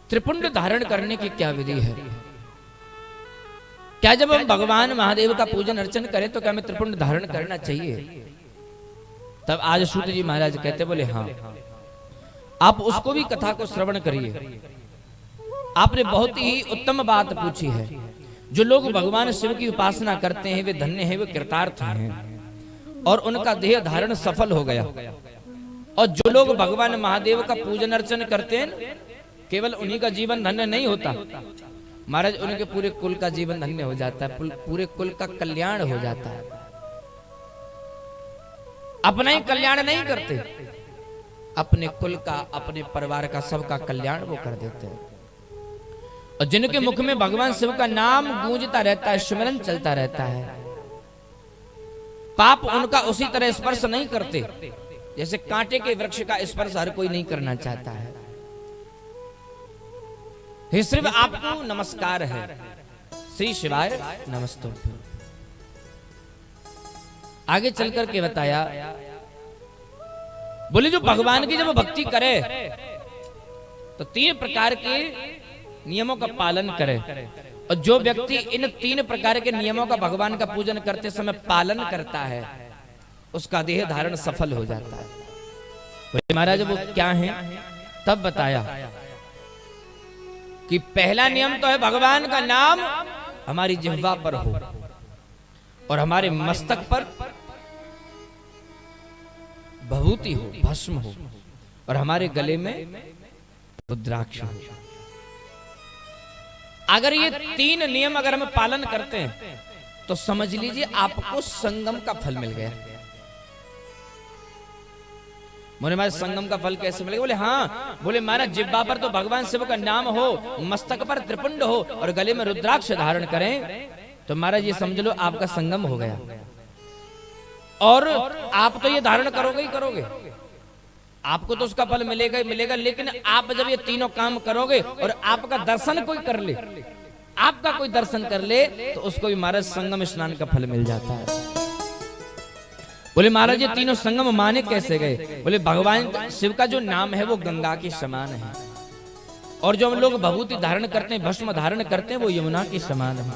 त्रिपुंड धारण करने की क्या विधि है? क्या जब हम भगवान महादेव का पूजन अर्चन करें तो क्या हमें त्रिपुंड धारण करना चाहिए? तब आज सूत जी महाराज कहते बोले हाँ, आप उसको भी कथा को श्रवण करिए। आपने बहुत ही उत्तम बात पूछी है। जो लोग भगवान शिव की उपासना करते हैं वे धन्य हैं, वे कृतार्थ हैं और उनका देह धारण सफल हो गया। और जो लोग भगवान महादेव का पूजन अर्चन करते हैं केवल उन्हीं का जीवन धन्य नहीं होता महाराज, उनके पूरे कुल का जीवन धन्य हो जाता है, पूरे कुल का कल्याण हो जाता है। अपना ही कल्याण नहीं करते, अपने कुल का, अपने परिवार का, सबका कल्याण वो कर देते हैं। और जिनके मुख में भगवान शिव का नाम गूंजता रहता है, स्मरण चलता रहता है, पाप उनका उसी तरह स्पर्श नहीं करते जैसे कांटे के वृक्ष का स्पर्श हर कोई नहीं करना चाहता है। हे शिव आपको नमस्कार है, श्री शिवाय नमस्तु। आगे चल करके बताया, बोले जो भगवान की जब भक्ति करे तो 3 प्रकार के नियमों का पालन करे। और जो व्यक्ति इन 3 प्रकार के नियमों का भगवान का पूजन करते समय पालन करता है उसका देह धारण सफल हो जाता है। बोले महाराज वो क्या है? तब बताया कि पहला नियम तो है भगवान का नाम हमारी जिह्वा पर हो और हमारे मस्तक पर भभूति हो, भस्म हो और हमारे गले में रुद्राक्ष हो। अगर ये 3 नियम अगर हम पालन करते हैं तो समझ लीजिए आपको संगम का फल मिल गया। बोले महाराज संगम का फल कैसे मिलेगा? बोले हाँ, बोले महाराज जिह्वा पर तो भगवान शिव का नाम हो, मस्तक पर त्रिपुंड हो और गले में रुद्राक्ष धारण करें तो महाराज ये समझ लो आपका संगम हो गया। और आप तो ये धारण करोगे ही करोगे, आपको तो उसका फल मिलेगा ही मिलेगा, लेकिन आप जब ये तीनों काम करोगे और आपका दर्शन कोई कर ले, आपका कोई दर्शन कर ले तो उसको भी महाराज संगम स्नान का फल मिल जाता है। बोले महाराज ये तीनों संगम माने कैसे गए? बोले भगवान शिव का जो नाम है वो गंगा के समान है और जो हम लोग भभूति धारण करते हैं, भस्म धारण करते हैं वो यमुना के समान है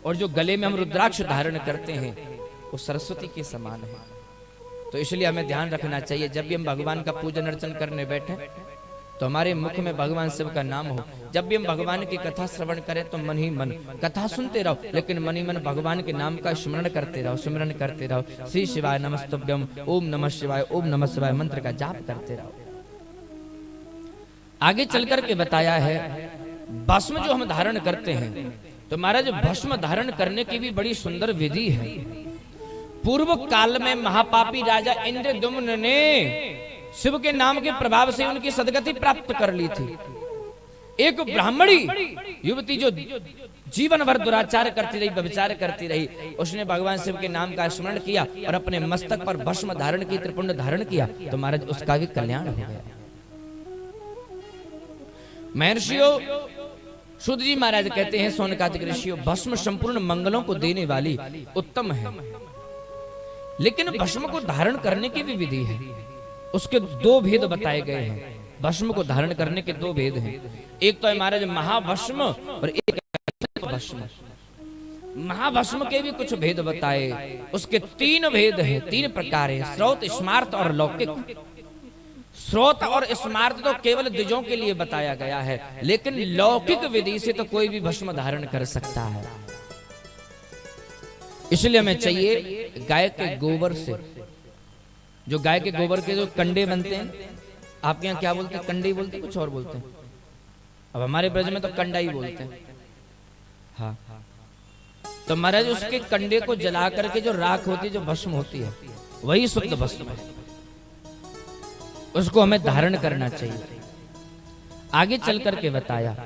और जो गले में हम रुद्राक्ष धारण करते हैं वो सरस्वती के समान है। तो इसलिए हमें ध्यान रखना चाहिए जब भी हम भगवान का पूजन अर्चन करने बैठे तो हमारे मुख में भगवान शिव का नाम हो। जब भी हम भगवान की कथा श्रवण करें तो मन ही मन कथा सुनते रहो, लेकिन मन ही मन भगवान के नाम का स्मरण करते रहो, स्मरण करते रहो। श्री शिवाय नमस्तुभ्यम, ओम नमः शिवाय, ओम नमः शिवाय मंत्र का जाप करते रहो। आगे चल करके बताया है भस्म जो हम धारण करते हैं तो महाराज भस्म धारण करने की भी बड़ी सुंदर विधि है। पूर्व काल में महापापी राजा इंद्रद्युम्न ने शिव के नाम के प्रभाव से उनकी सदगति प्राप्त कर ली थी। एक ब्राह्मणी युवती जो जीवन भर दुराचार करती रही, व्यभिचार करती रही, उसने भगवान शिव के नाम का स्मरण किया और अपने मस्तक पर भस्म धारण की, त्रिपुंड धारण किया तो महाराज उसका भी कल्याण हो गया। महर्षियों शुद्ध जी महाराज कहते हैं, सोनकादिक ऋषियों, भस्म संपूर्ण मंगलों को देने वाली उत्तम है, लेकिन भस्म को धारण करने की भी विधि है। उसके 2 भेद बताए गए हैं। भस्म को धारण करने के 2 भेद हैं। एक तो है महाराज महाभस्म और एक भस्म। महाभस्म के भी कुछ भेद बताए, उसके 3 भेद हैं, 3 प्रकार हैं, स्रोत, स्मार्त और लौकिक। स्रोत और स्मार्त तो केवल द्विजों के लिए बताया गया है, लेकिन लौकिक विधि से तो कोई भी भस्म धारण कर सकता है। इसलिए हमें चाहिए गाय के गोबर से, जो गाय के गोबर के जो कंडे बनते हैं, आपके यहाँ क्या बोलते हैं? कंडे ही बोलते हैं, कुछ और बोलते हैं? अब हमारे ब्रज में तो कंडा ही बोलते हैं। हाँ, तो महाराज उसके कंडे को जला करके जो राख होती है, जो भस्म होती है, वही शुद्ध भस्म है, उसको हमें धारण करना चाहिए। आगे चल करके बताया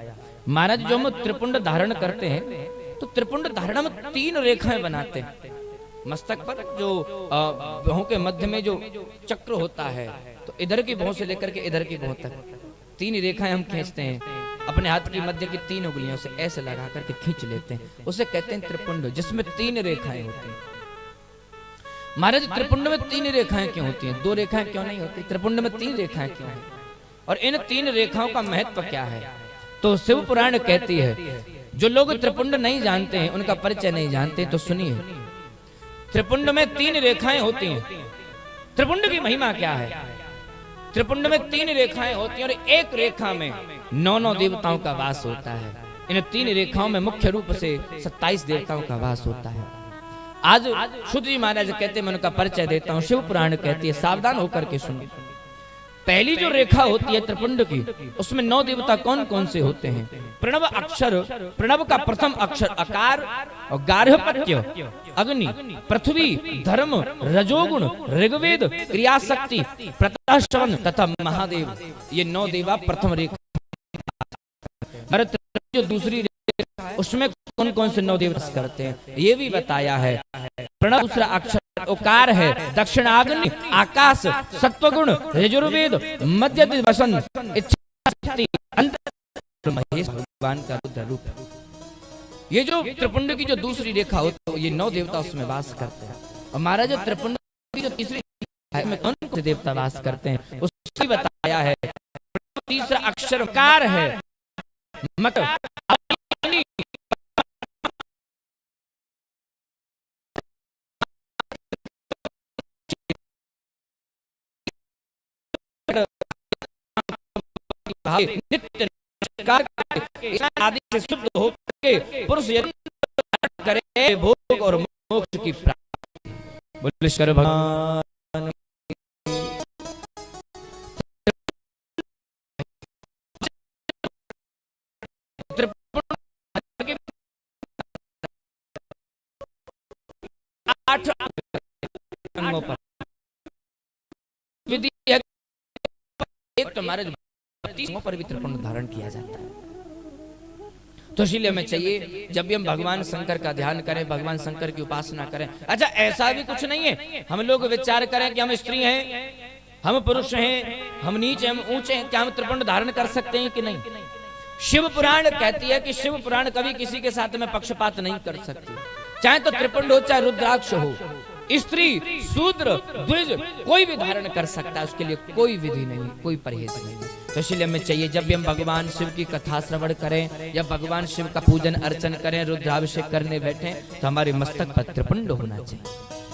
महाराज जो हम त्रिपुंड धारण करते हैं तो त्रिपुंड धारण में 3 रेखाएं बनाते हैं। मस्तक पर जो भौं के मध्य में जो चक्र होता है, तो इधर की भौं से लेकर के इधर की भौं तक 3 रेखाएं हम खींचते हैं। अपने हाथ की मध्य की 3 उंगलियों से ऐसे लगा करके खींच लेते हैं, उसे कहते हैं त्रिपुंड, जिसमें 3 रेखाएं होती हैं। महाराज त्रिपुंड में 3 रेखाएं क्यों होती हैं? 2 रेखाएं क्यों नहीं होती? त्रिपुंड में 3 रेखाएं क्यों हैं? और इन 3 रेखाओं का महत्व क्या है? तो शिव पुराण कहती है, जो लोग त्रिपुंड नहीं जानते हैं, उनका परिचय नहीं जानते, तो सुनिए, त्रिपुंड में 3 रेखाएं होती हैं। त्रिपुंड की महिमा क्या है? त्रिपुंड में 3 रेखाएं होती हैं और एक रेखा में 9 देवताओं का वास होता है। इन 3 रेखाओं में मुख्य रूप से 27 देवताओं का वास होता है। आज शुद्ध जी महाराज कहते हैं, मैं उनका परिचय देता हूं। शिव पुराण कहती है, सावधान होकर के सुनो। पहली जो रेखा होती है त्रिपुंड की, उसमें 9 देवता कौन कौन से होते हैं? प्रणव अक्षर, प्रणव का प्रथम अक्षर अकार और गार्हपत्य, अग्नि, पृथ्वी, धर्म, रजोगुण, ऋग्वेद, क्रियाशक्ति, प्रताश्रवण तथा महादेव, ये 9 देवा प्रथम रेखा। जो दूसरी रेखा है उसमें कौन कौन से 9 देवता करते हैं ये भी बताया है। प्रणव दूसरा अक्षर ओकार है, दक्षिणाग्नि, आकाश, सत्वगुण, यजुर्वेद, मध्य वसन, इच्छा शक्ति, अंतर महेश भगवान का रुद्र रूप। ये जो त्रिपुंड की जो दूसरी रेखा होती है, ये 9 देवता उसमें वास करते हैं। और महाराज त्रिपुंड की जो तीसरी रेखा है, कौन कौन से देवता वास करते हैं उसको बताया है। तीसरा अक्षर कार है, मकर, नित्य आदि से शुद्ध होकर पुरुष यत्न करे भोग और मोक्ष की प्राप्ति। बोले शंकर भगवान। विधि एक तो हमारे 32 पर भी त्रिपुंड धारण किया जाता है। तो इसलिए हमें चाहिए जब भी हम भगवान शंकर का ध्यान करें, भगवान शंकर की उपासना करें। अच्छा, ऐसा भी कुछ नहीं है हम लोग विचार करें कि हम स्त्री हैं, हम पुरुष हैं, हम नीच हैं, हम ऊंचे हैं, क्या हम त्रिपुंड धारण कर सकते हैं कि नहीं? शिव पुराण कहती है कि शिव पुराण कभी किसी के साथ में पक्षपात नहीं कर सकती, चाहे तो त्रिपुंड हो चाहे रुद्राक्ष हो, स्त्री शूद्र द्विज कोई भी धारण कर सकता है, उसके लिए कोई विधि नहीं, कोई परहेज नहीं। तो इसलिए हमें चाहिए जब भी हम भगवान शिव की कथा श्रवण करें या भगवान शिव का पूजन अर्चन करें, रुद्राभिषेक करने बैठे, तो हमारे मस्तक पर त्रिपुंड होना चाहिए।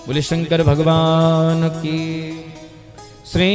बोले शंकर भगवान की। श्री